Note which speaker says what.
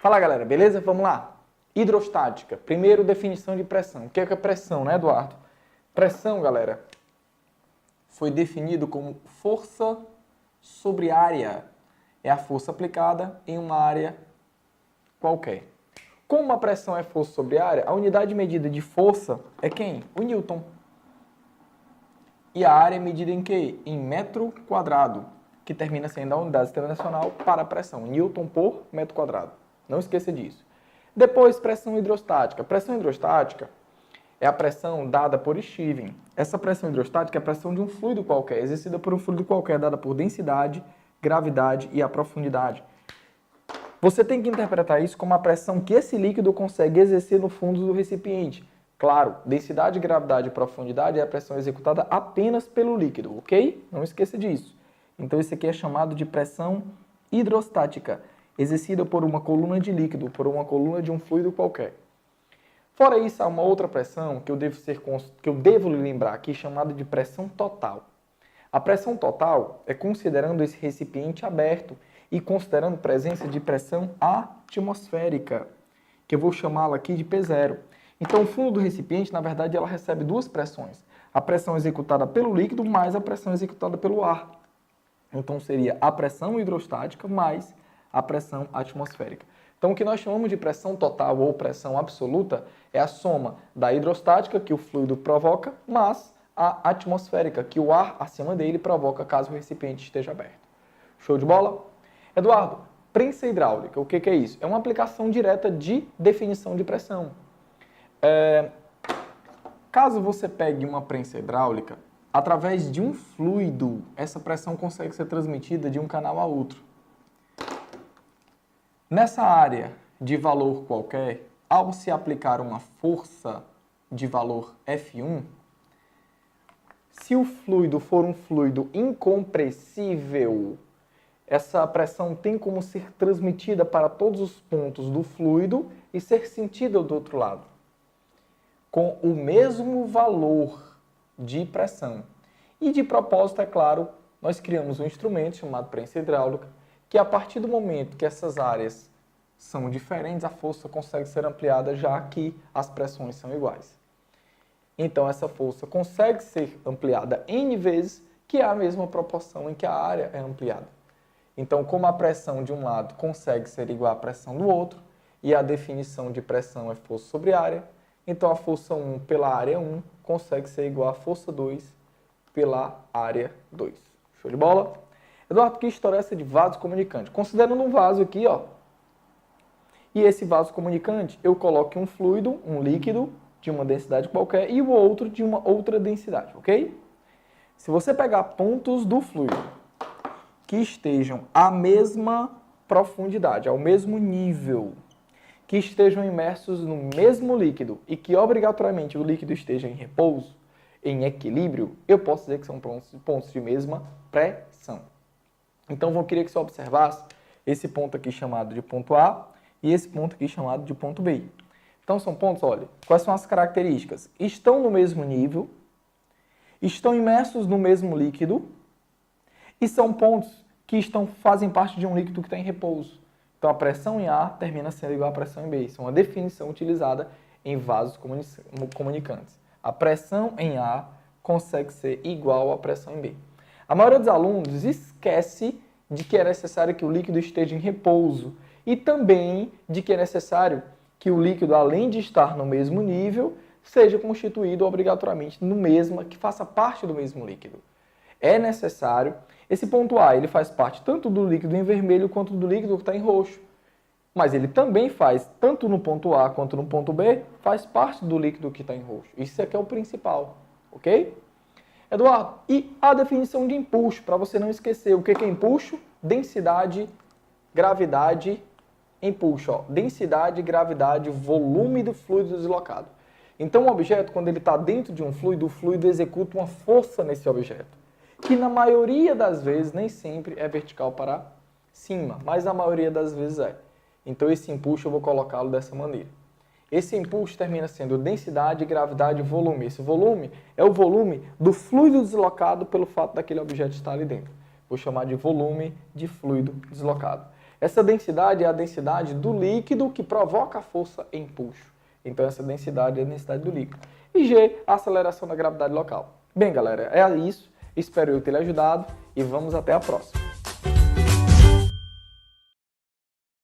Speaker 1: Fala galera, beleza? Vamos lá. Hidrostática. Primeiro, definição de pressão. O que é pressão, né, Eduardo? Pressão, galera, foi definido como força sobre área. É a força aplicada em uma área qualquer. Como a pressão é força sobre área, a unidade de medida de força é quem? O Newton. E a área é medida em quê? Em metro quadrado, que termina sendo a unidade internacional para a pressão. Newton por metro quadrado. Não esqueça disso. Depois, pressão hidrostática. Pressão hidrostática é a pressão dada por Steven. Essa pressão hidrostática é a pressão de um fluido qualquer, exercida por um fluido qualquer, dada por densidade, gravidade e a profundidade. Você tem que interpretar isso como a pressão que esse líquido consegue exercer no fundo do recipiente. Claro, densidade, gravidade e profundidade é a pressão executada apenas pelo líquido, ok? Não esqueça disso. Então, isso aqui é chamado de pressão hidrostática, exercida por uma coluna de líquido, por uma coluna de um fluido qualquer. Fora isso, há uma outra pressão que eu devo lhe lembrar aqui, chamada de pressão total. A pressão total é considerando esse recipiente aberto e considerando presença de pressão atmosférica, que eu vou chamá-la aqui de P0. Então, o fundo do recipiente, na verdade, ela recebe duas pressões. A pressão executada pelo líquido mais a pressão executada pelo ar. Então, seria a pressão hidrostática mais a pressão atmosférica. Então, o que nós chamamos de pressão total ou pressão absoluta é a soma da hidrostática, que o fluido provoca, mais a atmosférica, que o ar acima dele provoca caso o recipiente esteja aberto. Show de bola? Eduardo, prensa hidráulica, o que é isso? É uma aplicação direta de definição de pressão. Caso você pegue uma prensa hidráulica, através de um fluido, essa pressão consegue ser transmitida de um canal a outro. Nessa área de valor qualquer, ao se aplicar uma força de valor F1, se o fluido for um fluido incompressível, essa pressão tem como ser transmitida para todos os pontos do fluido e ser sentida do outro lado, com o mesmo valor de pressão. E de propósito, é claro, nós criamos um instrumento chamado prensa hidráulica, que a partir do momento que essas áreas são diferentes, a força consegue ser ampliada, já que as pressões são iguais. Então, essa força consegue ser ampliada N vezes, que é a mesma proporção em que a área é ampliada. Então, como a pressão de um lado consegue ser igual à pressão do outro, e a definição de pressão é força sobre área, então a força 1 pela área 1 consegue ser igual à força 2 pela área 2. Show de bola? Eduardo, que história é essa de vaso comunicante? Considerando um vaso aqui, ó, e esse vaso comunicante, eu coloco um fluido, um líquido, de uma densidade qualquer, e o outro de uma outra densidade, ok? Se você pegar pontos do fluido que estejam à mesma profundidade, ao mesmo nível, que estejam imersos no mesmo líquido e que obrigatoriamente o líquido esteja em repouso, em equilíbrio, eu posso dizer que são pontos de mesma pressão. Então, eu queria que você observasse esse ponto aqui chamado de ponto A e esse ponto aqui chamado de ponto B. Então, são pontos, olha, quais são as características? Estão no mesmo nível, estão imersos no mesmo líquido e são pontos que fazem parte de um líquido que está em repouso. Então, a pressão em A termina sendo igual à pressão em B. Isso é uma definição utilizada em vasos comunicantes. A pressão em A consegue ser igual à pressão em B. A maioria dos alunos esquece de que é necessário que o líquido esteja em repouso e também de que é necessário que o líquido, além de estar no mesmo nível, seja constituído obrigatoriamente que faça parte do mesmo líquido. É necessário. Esse ponto A, ele faz parte tanto do líquido em vermelho quanto do líquido que está em roxo. Mas ele também faz, tanto no ponto A quanto no ponto B, faz parte do líquido que está em roxo. Isso aqui é o principal, ok? Eduardo, e a definição de empuxo, para você não esquecer. O que é empuxo? Densidade, gravidade, empuxo. Ó. Densidade, gravidade, volume do fluido deslocado. Então, o objeto, quando ele está dentro de um fluido, o fluido executa uma força nesse objeto, que na maioria das vezes, nem sempre é vertical para cima, mas na maioria das vezes é. Então, esse empuxo eu vou colocá-lo dessa maneira. Esse empuxo termina sendo densidade, gravidade e volume. Esse volume é o volume do fluido deslocado pelo fato daquele objeto estar ali dentro. Vou chamar de volume de fluido deslocado. Essa densidade é a densidade do líquido que provoca a força empuxo. Então essa densidade é a densidade do líquido. E G, a aceleração da gravidade local. Bem, galera, é isso. Espero eu ter lhe ajudado e vamos até a próxima.